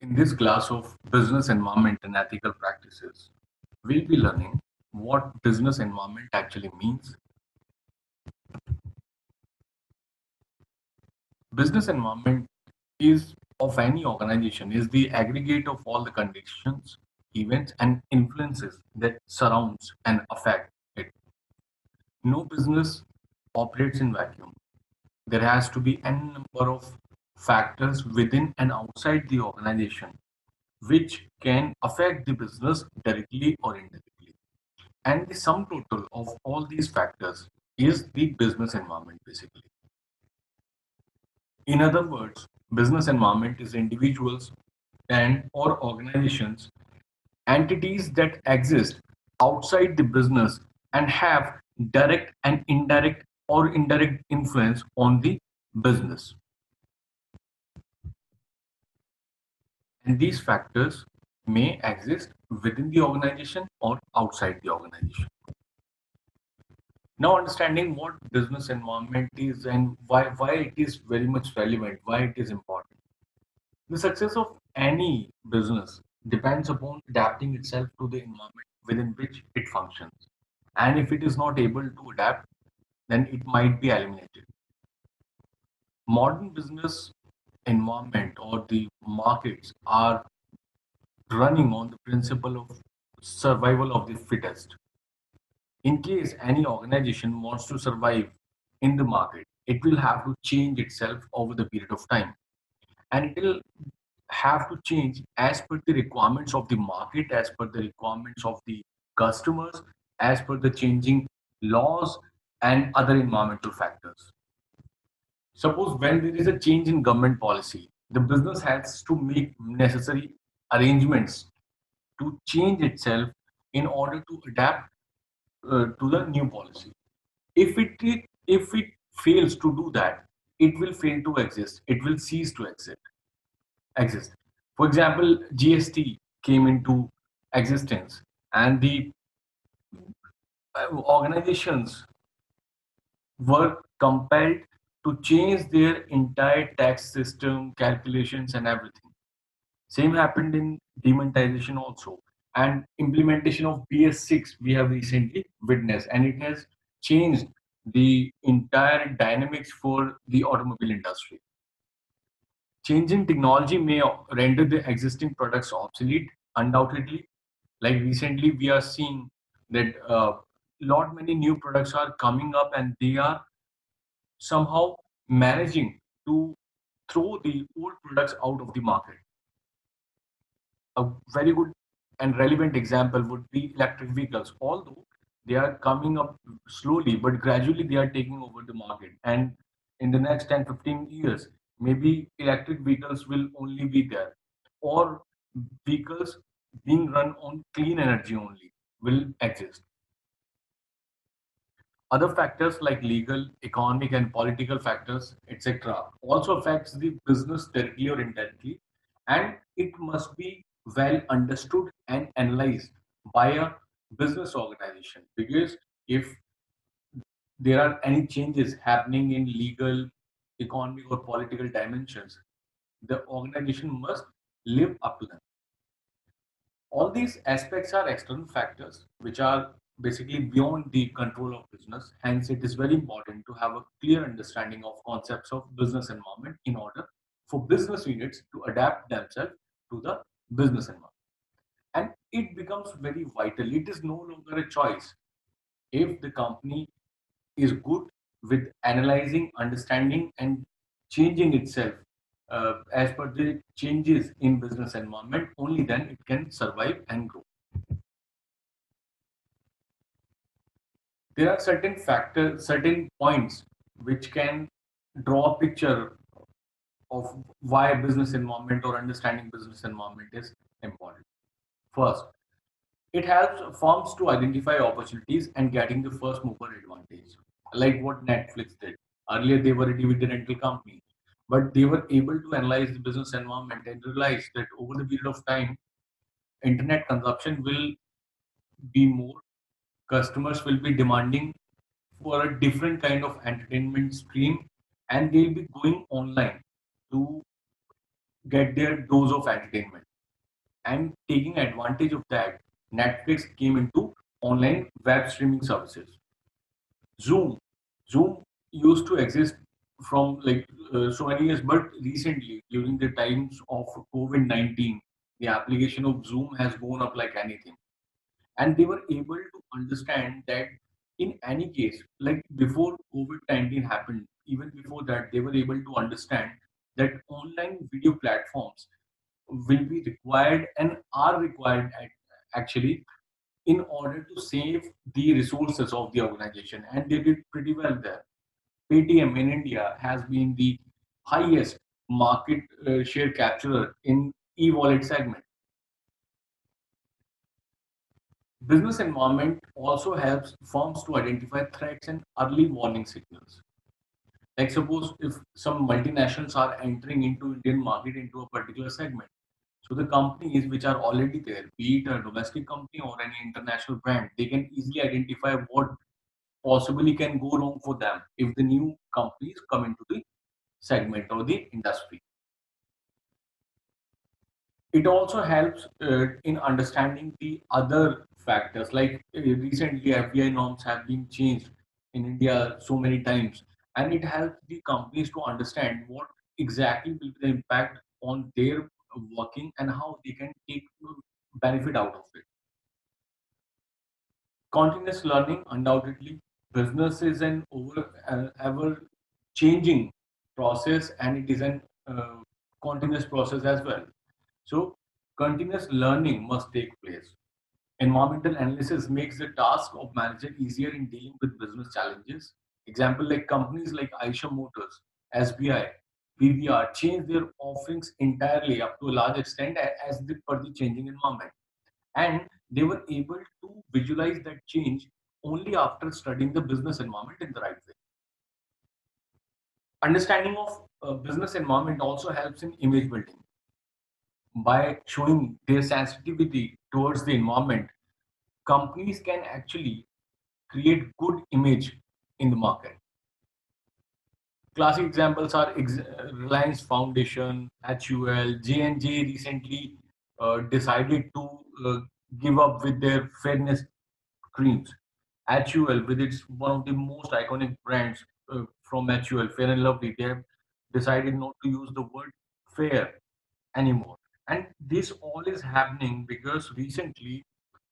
In this class of business environment and ethical practices, we'll be learning what business environment actually means. Business environment is of any organization is the aggregate of all the conditions, events, and influences that surrounds and affect it. No business operates in vacuum. There has to be n number of factors within and outside the organization which can affect the business directly or indirectly. And the sum total of all these factors is the business environment basically. In other words, business environment is individuals and or organizations, entities that exist outside the business and have direct and indirect influence on the business. And these factors may exist within the organization or outside the organization. Now, understanding what business environment is and why it is very much relevant, why it is important. The success of any business depends upon adapting itself to the environment within which it functions. And if it is not able to adapt, then it might be eliminated. Modern business environment or the markets are running on the principle of survival of the fittest. In case any organization wants to survive in the market, it will have to change itself over the period of time. And it will have to change as per the requirements of the market, as per the requirements of the customers, as per the changing laws and other environmental factors. Suppose when there is a change in government policy, the business has to make necessary arrangements to change itself in order to adapt to the new policy. If it fails to do that, it will fail to exist. It will cease to exist. For example, GST came into existence, and the organizations were compelled to change their entire tax system, calculations, and everything. Same happened in demonetization also. And implementation of BS6 we have recently witnessed, and it has changed the entire dynamics for the automobile industry. Changing technology may render the existing products obsolete, undoubtedly. Like recently, we are seeing that lot many new products are coming up, and they are somehow managing to throw the old products out of the market. A very good and relevant example would be electric vehicles. Although they are coming up slowly, but gradually they are taking over the market. And in the next 10, 15 years, maybe electric vehicles will only be there, or vehicles being run on clean energy only will exist. Other factors like legal, economic, and political factors, etc., also affects the business directly or indirectly, and it must be well understood and analyzed by a business organization. Because if there are any changes happening in legal, economic, or political dimensions, the organization must live up to them. All these aspects are external factors which are basically beyond the control of business. Hence, it is very important to have a clear understanding of concepts of business environment in order for business units to adapt themselves to the business environment. And it becomes very vital. It is no longer a choice. If the company is good with analyzing, understanding, and changing itself as per the changes in business environment, only then it can survive and grow. There are certain factors, certain points which can draw a picture of why business environment or understanding business environment is important. First, it helps firms to identify opportunities and getting the first mover advantage, like what Netflix did. Earlier, they were a DVD rental company, but they were able to analyze the business environment and realize that over the period of time, internet consumption will be more, customers will be demanding for a different kind of entertainment stream, and they'll be going online to get their dose of entertainment. And taking advantage of that, Netflix came into online web streaming services. Zoom, Zoom used to exist from so many years, but recently during the times of COVID-19, the application of Zoom has gone up like anything, and they were able to understand that in any case, like before COVID-19 happened, even before that, they were able to understand that online video platforms will be required and are required actually in order to save the resources of the organization, and they did pretty well there. Paytm in India has been the highest market share capturer in e-wallet segment. Business environment also helps firms to identify threats and early warning signals. Like suppose if some multinationals are entering into Indian market into a particular segment. So the companies which are already there, be it a domestic company or any international brand, they can easily identify what possibly can go wrong for them if the new companies come into the segment or the industry. It also helps in understanding the other factors. Like recently, FBI norms have been changed in India so many times, and it helps the companies to understand what exactly will be the impact on their working and how they can take benefit out of it. Continuous learning, undoubtedly, business is an ever changing process, and it is an continuous process as well. So, continuous learning must take place. Environmental analysis makes the task of manager easier in dealing with business challenges. Example like companies like Aisha Motors, SBI, PVR change their offerings entirely up to a large extent as the per the changing environment. And they were able to visualize that change only after studying the business environment in the right way. Understanding of business environment also helps in image building. By showing their sensitivity towards the environment, companies can actually create good image in the market. Classic examples are Reliance Foundation, HUL, J&J recently decided to uh, give up with their fairness creams. HUL, with its one of the most iconic brands from HUL, Fair and Lovely, they have decided not to use the word fair anymore. And this all is happening because recently,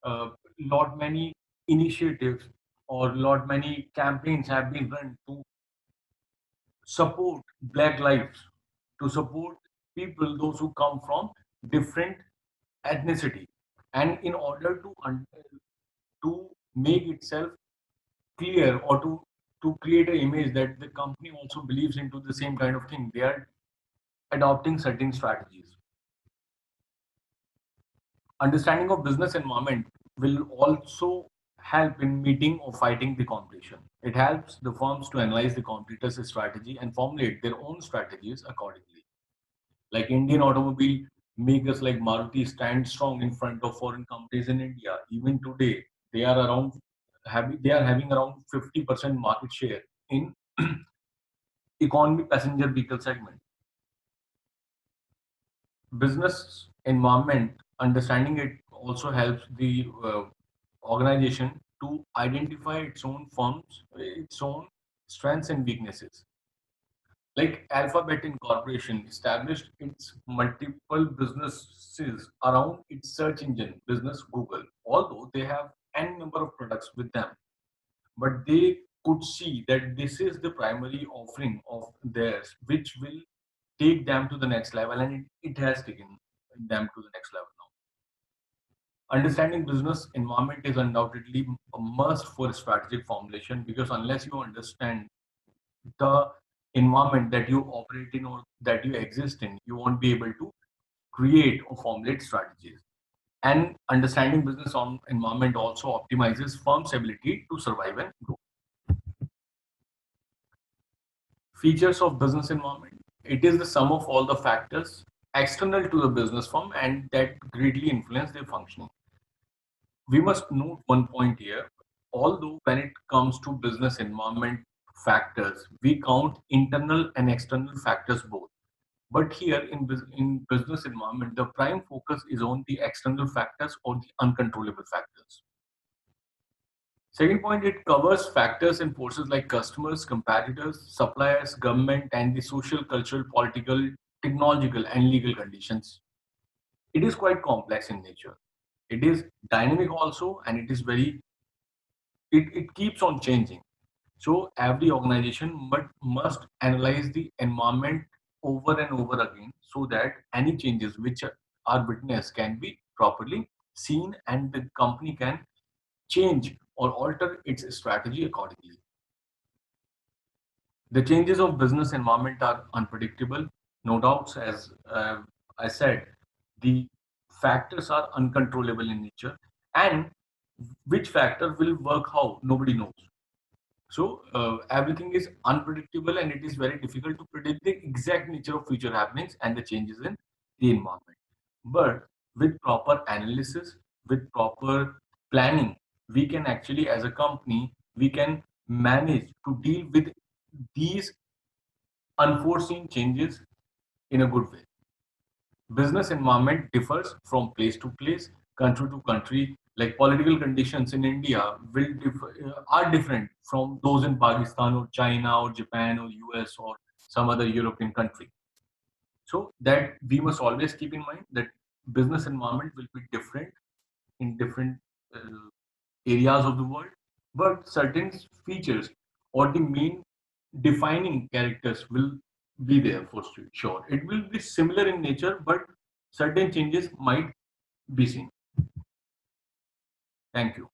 lot many initiatives or lot many campaigns have been run to support Black lives, to support people, those who come from different ethnicity, and in order to make itself clear or to create an image that the company also believes into the same kind of thing, they are adopting certain strategies. Understanding of business environment will also help in meeting or fighting the competition. It helps the firms to analyze the competitors' strategy and formulate their own strategies accordingly. Like Indian automobile makers like Maruti stand strong in front of foreign companies in India. Even today, they are having around 50% market share in economy passenger vehicle segment. Business environment, understanding it also helps the organization to identify its own strengths and weaknesses. Like Alphabet Incorporation established its multiple businesses around its search engine business Google, although they have n number of products with them, but they could see that this is the primary offering of theirs, which will take them to the next level, and it has taken them to the next level now. Understanding business environment is undoubtedly a must for strategic formulation, because unless you understand the environment that you operate in or that you exist in, you won't be able to create or formulate strategies. And understanding business on environment also optimizes firm's ability to survive and grow. Features of business environment. It is the sum of all the factors external to the business firm and that greatly influence their functioning. We must note one point here. Although when it comes to business environment factors, we count internal and external factors both. But here in business environment, the prime focus is on the external factors or the uncontrollable factors. Second point, it covers factors and forces like customers, competitors, suppliers, government, and the social, cultural, political, technological, and legal conditions. It is quite complex in nature. It is dynamic also, and it keeps on changing. So every organization must analyze the environment over and over again so that any changes which are witnessed can be properly seen and the company can change or alter its strategy accordingly. The changes of business environment are unpredictable, no doubts. As I said, the factors are uncontrollable in nature, and which factor will work how nobody knows. So everything is unpredictable, and it is very difficult to predict the exact nature of future happenings and the changes in the environment. But with proper analysis, with proper planning, we can actually, as a company, we can manage to deal with these unforeseen changes in a good way. Business environment differs from place to place, country to country. Like political conditions in India are different from those in Pakistan or China or Japan or US or some other European country. So that we must always keep in mind that business environment will be different in different uh, areas of the world, but certain features or the main defining characters will be there for sure. It will be similar in nature, but certain changes might be seen. Thank you.